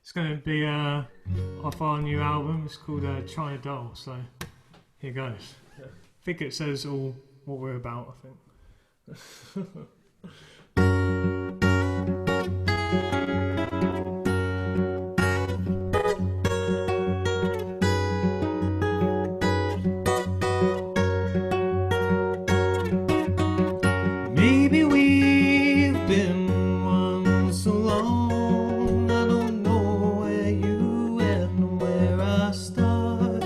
It's going to be off our new album. It's called China Doll. So here goes. I think it says all what we're about, I think. Maybe we've been one so long, I don't know where you end and where I start.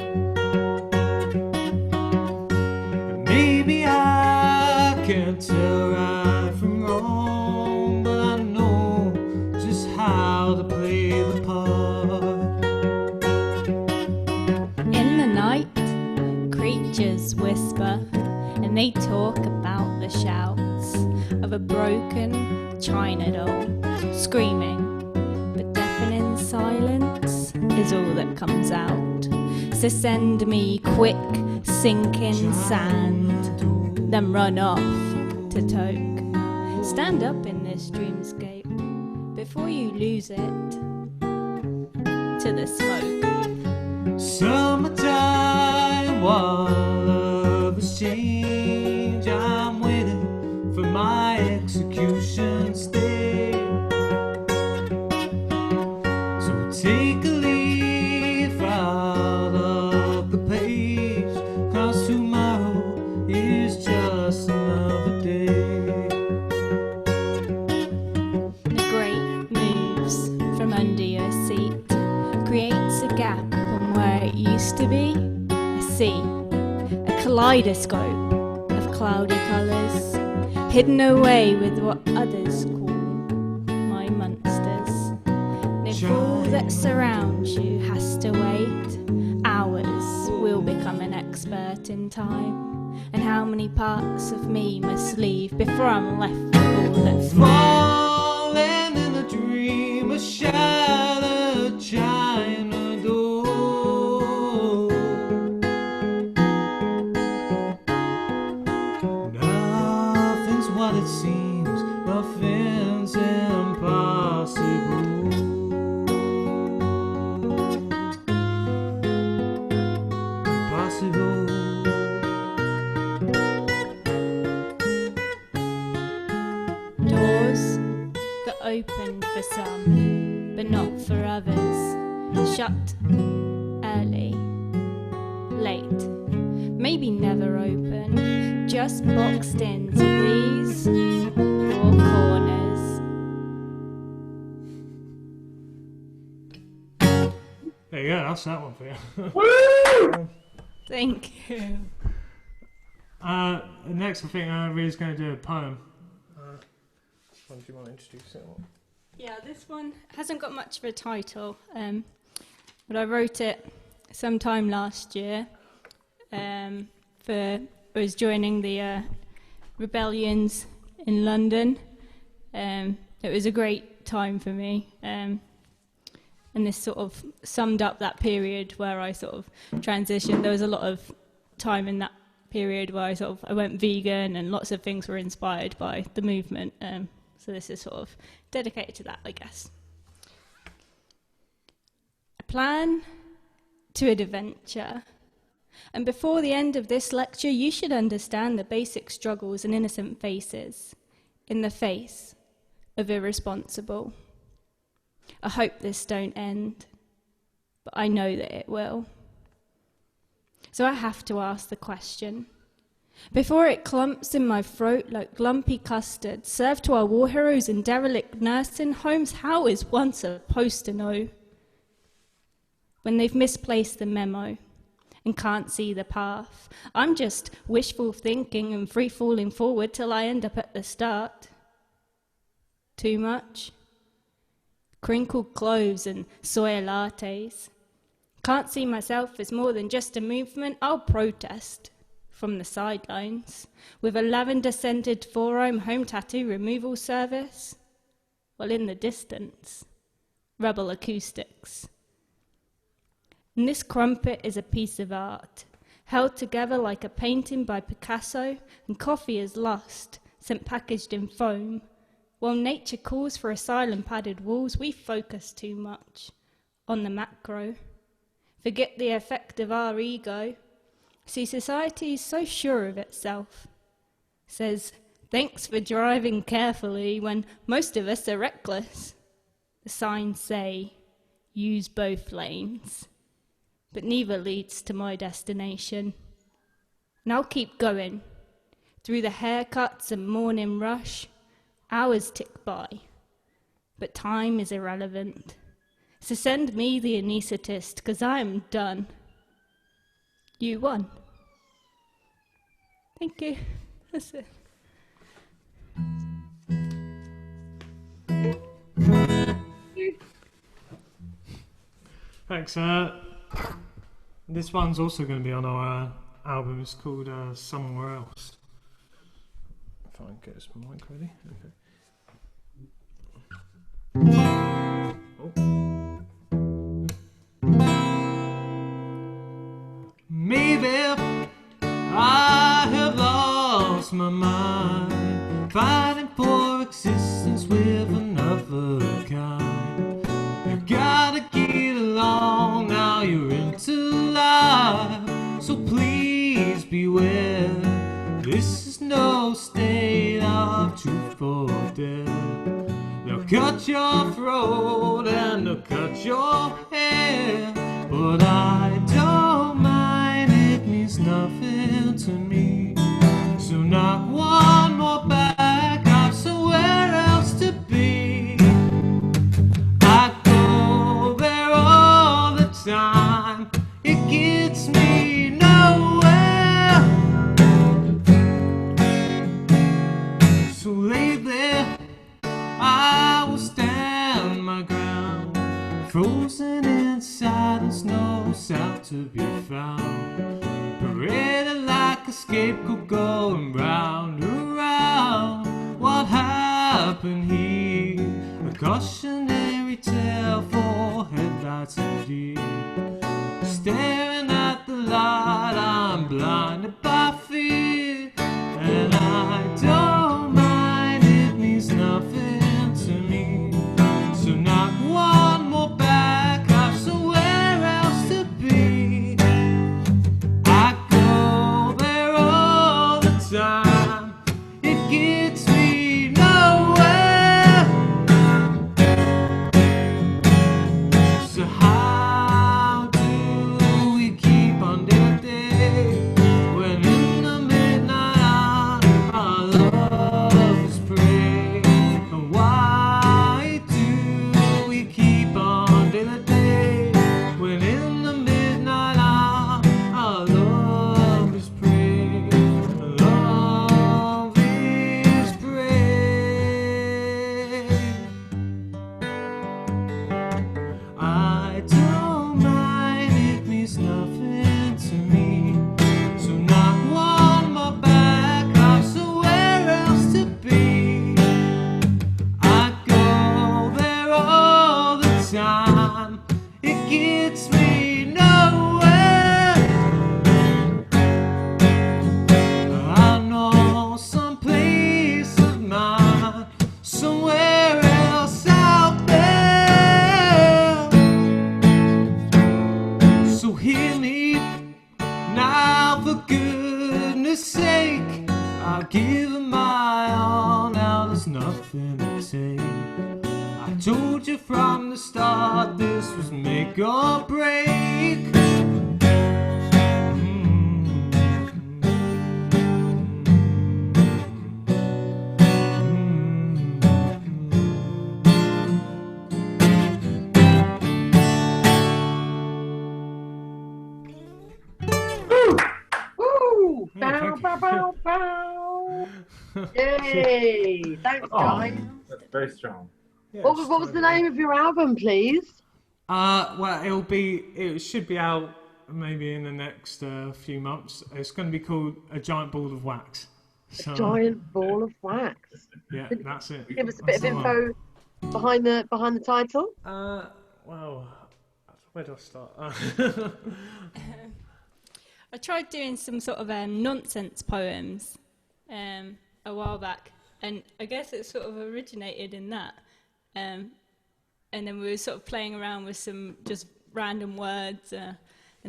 And maybe I can't tell right from wrong, but I know just how to play the part. In the night, creatures whisper, and they talk about the shouts of a broken china doll screaming, but deafening silence is all that comes out. So send me quick sinking sand, then run off to toke. Stand up in this dreamscape before you lose it to the smoke. Summertime, while love has changed, I'm waiting for my execution stage. So take a leaf out of the page, 'cause tomorrow is just another day. The grate moves from under your seat, creates a gap from where it used to be a sea, a kaleidoscope of cloudy colours, hidden away with what others call my monsters. The fool that surrounds you has to wait hours. Will become an expert in time, and how many parts of me must leave before I'm left with all that's mine. Falling in a dream, a shattered china door. Nothing's what it seems, nothing's impossible. Impossible. Doors that open for some, but not for others. Shut early, late, maybe never open, just boxed into these four corners. There you go, that's that one for you. Thank you. Next, I think Rhea's going to do a poem. Do you want to introduce it? Yeah, this one hasn't got much of a title, but I wrote it sometime last year. I was joining the rebellions in London. It was a great time for me, and this sort of summed up that period where I sort of transitioned. There was a lot of time in that period where I went vegan, and lots of things were inspired by the movement. So this is sort of dedicated to that, I guess. A plan to an adventure. And before the end of this lecture, you should understand the basic struggles and innocent faces in the face of irresponsible. I hope this don't end, but I know that it will. So I have to ask the question. Before it clumps in my throat like lumpy custard, served to our war heroes in derelict nursing homes, how is one supposed to know when they've misplaced the memo and can't see the path? I'm just wishful thinking and free falling forward till I end up at the start. Too much? Crinkled clothes and soy lattes. Can't see myself as more than just a movement. I'll protest from the sidelines with a lavender-scented forearm home tattoo removal service, while in the distance, rebel acoustics. And this crumpet is a piece of art, held together like a painting by Picasso, and coffee is lost, sent packaged in foam. While nature calls for asylum-padded walls, we focus too much on the macro. Forget the effect of our ego. See, society is so sure of itself. Says, thanks for driving carefully when most of us are reckless. The signs say, use both lanes. But neither leads to my destination. And I'll keep going. Through the haircuts and morning rush, hours tick by. But time is irrelevant. So send me the anaesthetist, 'cause I'm done. You won. Thank you. That's it. Thanks. This one's also going to be on our album. It's called Somewhere Else. If I can get this mic ready. Okay. Maybe I have lost my mind, fighting for existence with another kind. You gotta get along, now you're into life, so please beware. This is no state of truth or death. They'll cut your throat and they'll cut your hair, but I don't mind, it means nothing to me. So knock one more back, I've somewhere else to be. I go there all the time, it gets me nowhere. So lately I will stand my ground, frozen inside and snow south to be found, paraded like a scapegoat going round and round. What happened here? A cautionary tale for headlights indeed. Staring at the light, I'm blinded by fear, and I don't mind, it means nothing to me. So knock one more back, I've somewhere else to be. I go there all the time, it gets me nowhere. So how do we keep on day to day, when in the midnight hour our love is prey? And why do we keep on day to day, when in the midnight hour our love is prey? Love is prey. I don't mind, it means nothing to me. So knock one more back, I've somewhere else to be. I go there all the time, it gets me nowhere. I know some place of mine, somewhere else out there. So hear me now, for goodness sake. I'll give it my all, now there's nothing to take. I told you from the start this was make or break. Woo! Yeah, Bow, thank bow, bow, bow. Yay! Thanks, guys. That's very strong. Yeah, What was the name of your album, please? Well, it should be out maybe in the next few months. It's going to be called A Giant Ball of Wax. So, Giant Ball of Wax. yeah, that's it. Give us a bit of That's the one. info behind the title. Well, where do I start? I tried doing some sort of nonsense poems a while back, and I guess it sort of originated in that. and then we were sort of playing around with some just random words and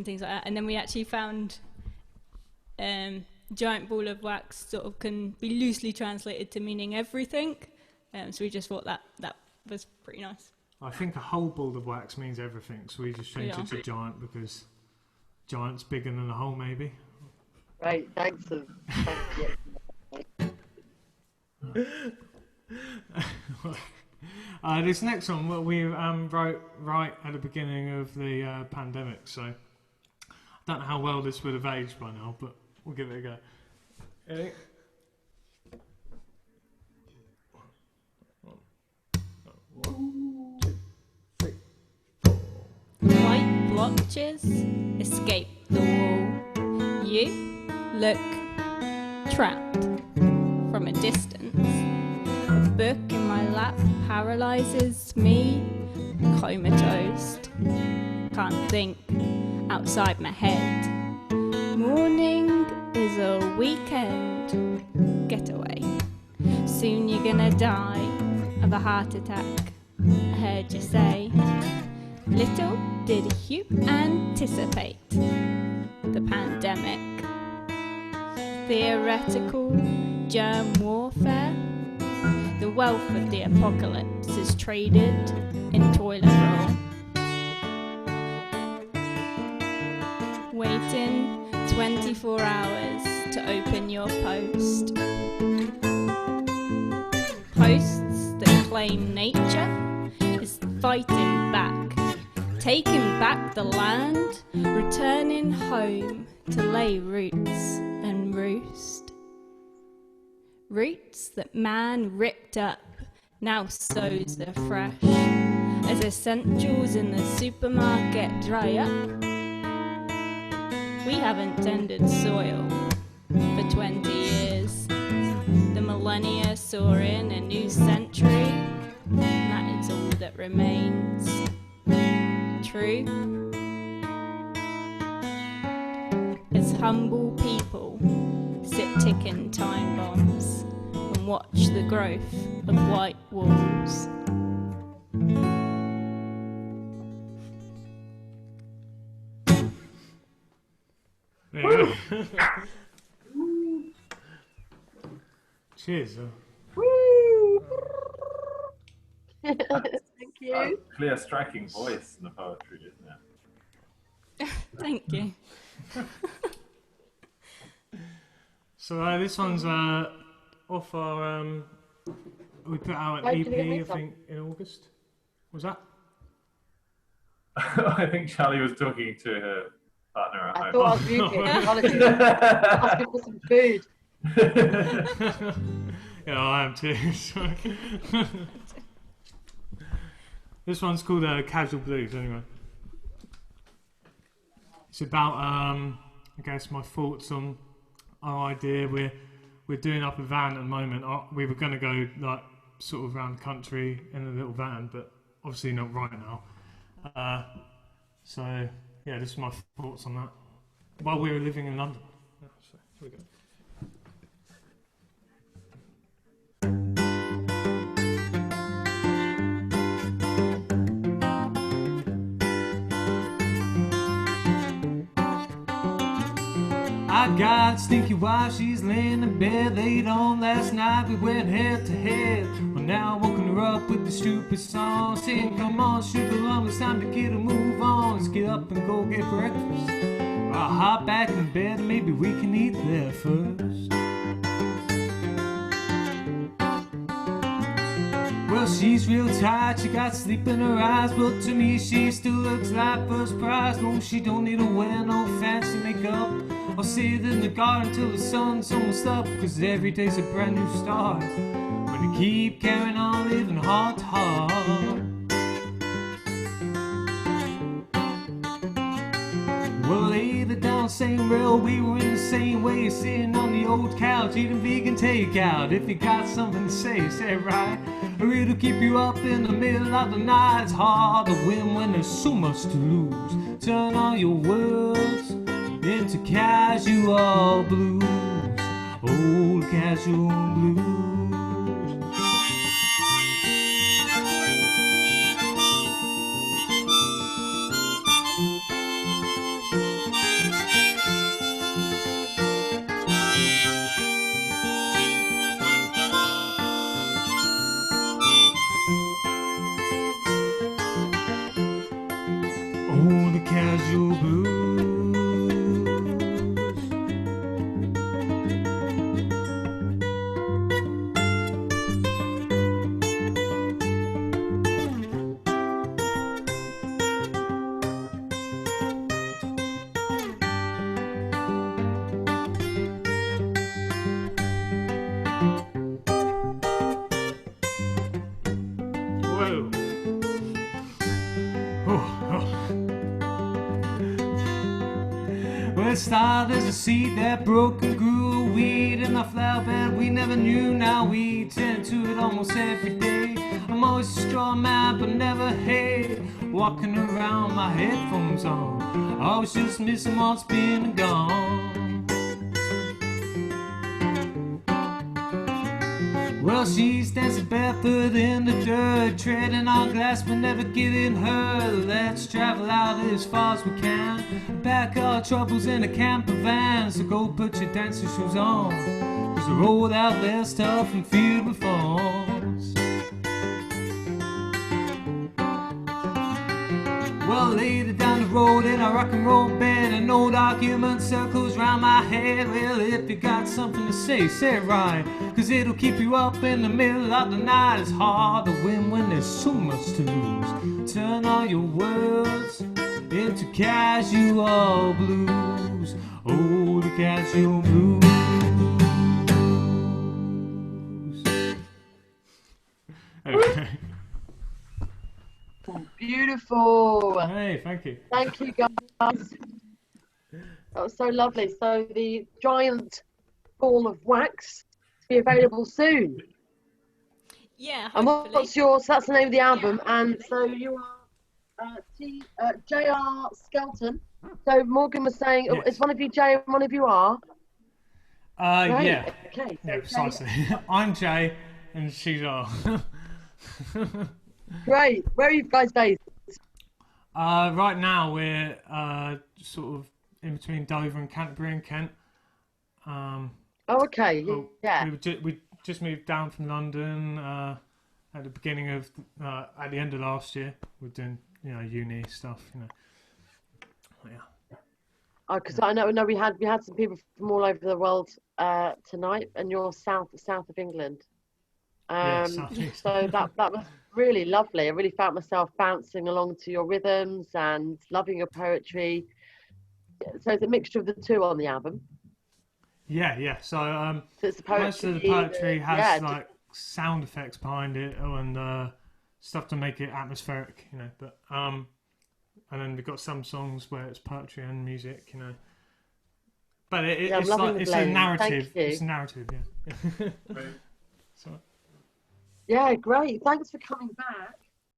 things like that. And then we actually found giant ball of wax sort of can be loosely translated to meaning everything. So we just thought that was pretty nice. I think a whole ball of wax means everything, so we just changed it to giant because giant's bigger than a whole, maybe. Right, thanks. This next one, what we wrote right at the beginning of the pandemic, so I don't know how well this would have aged by now, but we'll give it a go. Ready? White blotches escape the wall. You look trapped from a distance. A book in my lap paralyzes me, comatose. Can't think outside my head. Morning is a weekend getaway. Soon you're gonna die of a heart attack, I heard you say. Little did you anticipate the pandemic. Theoretical germ warfare. The wealth of the apocalypse is traded in toilet roll. Waiting 24 hours to open your post. Posts that claim nature is fighting back, taking back the land, returning home to lay roots and roost. Roots that man ripped up now sows afresh, as essentials in the supermarket dry up. We haven't tended soil for 20 years. The millennia saw in a new century, and that is all that remains true. As humble people sit ticking time bombs and watch the growth of white walls. There you go. Cheers. Woo! Thank you. Clear, striking voice in the poetry, isn't it? Thank you. So this one's off our we put out an Wait, EP, can you get me I some? think, in August. Was that? I think Charlie was talking to her partner at I home. thought I was muted. Apologies. Asking for some food. Yeah, I am too. Sorry. This one's called Casual Blues, anyway. It's about, I guess, my thoughts on our idea. We're doing up a van at the moment. We were going to go like sort of around the country in a little van, but obviously not right now. So yeah, this is my thoughts on that while we were living in London. So here we go. I got a stinky wife, she's laying in bed late on last night. We went head to head. Well, now I'm woken her up with the stupid song, saying, "Come on, sugar lump, it's time to get a move on. Let's get up and go get breakfast. I'll hop back in bed and maybe we can eat there first." Well, she's real tired, she got sleep in her eyes, but to me she still looks like first prize. No, she don't need to wear no fancy makeup or sit in the garden till the sun's almost up, 'cause every day's a brand new start when you keep carrying on living heart to heart. Well, later down the same rail, we were in the same way, sitting on the old couch eating vegan takeout. If you got something to say it right, or it'll keep you up in the middle of the night. It's hard to win when there's so much to lose. Turn all your words into casual blues, old casual blues. your blues. Whoa. Well, it started as a seed that broke and grew a weed in the flower bed we never knew. Now we tend to it almost every day. I'm always a straw man, but never hate walking around my headphones on. I was just missing what's been and gone. Well, she's dancing barefoot in the dirt, treading on glass but never getting hurt. Let's travel out as far as we can, pack our troubles in a camper van. So go put your dancing shoes on, 'cause the road out there's tough and filled with thorns. Well, later down the road in a rock and roll bed, an old argument circles round my head. Well, if you got something to say, say it right, 'cause it'll keep you up in the middle of the night. It's hard to win when there's so much to lose. Turn all your words into casual blues. Oh, the casual blues. Okay. Beautiful. Hey, thank you. Thank you, guys. That was so lovely. So the giant ball of wax to be available soon. Yeah, And hopefully. what's yours? That's the name of the album. And so you are J.R. Skelton. So Morgan was saying, Yes. is one of you J and one of you R? Great. Yeah. Okay. Yeah, So precisely. I'm Jay and she's R. great. Where are you guys based? Right now we're sort of in between Dover and Canterbury in Kent. Oh, okay. Well, Yeah. we just moved down from London at the beginning of at the end of last year. We're doing uni stuff. Yeah. Because I know we had some people from all over the world tonight, and you're south of England. Southeast. So that was really lovely. I really felt myself bouncing along to your rhythms and loving your poetry. So it's a mixture of the two on the album. Yeah. So So it's the poetry, most of the poetry has yeah, like sound effects behind it and stuff to make it atmospheric, But and then we've got some songs where it's poetry and music, But Yeah, I'm it's loving like the it's a blend. narrative. Thank you. It's a narrative, yeah. So, Yeah, great. Thanks for coming back.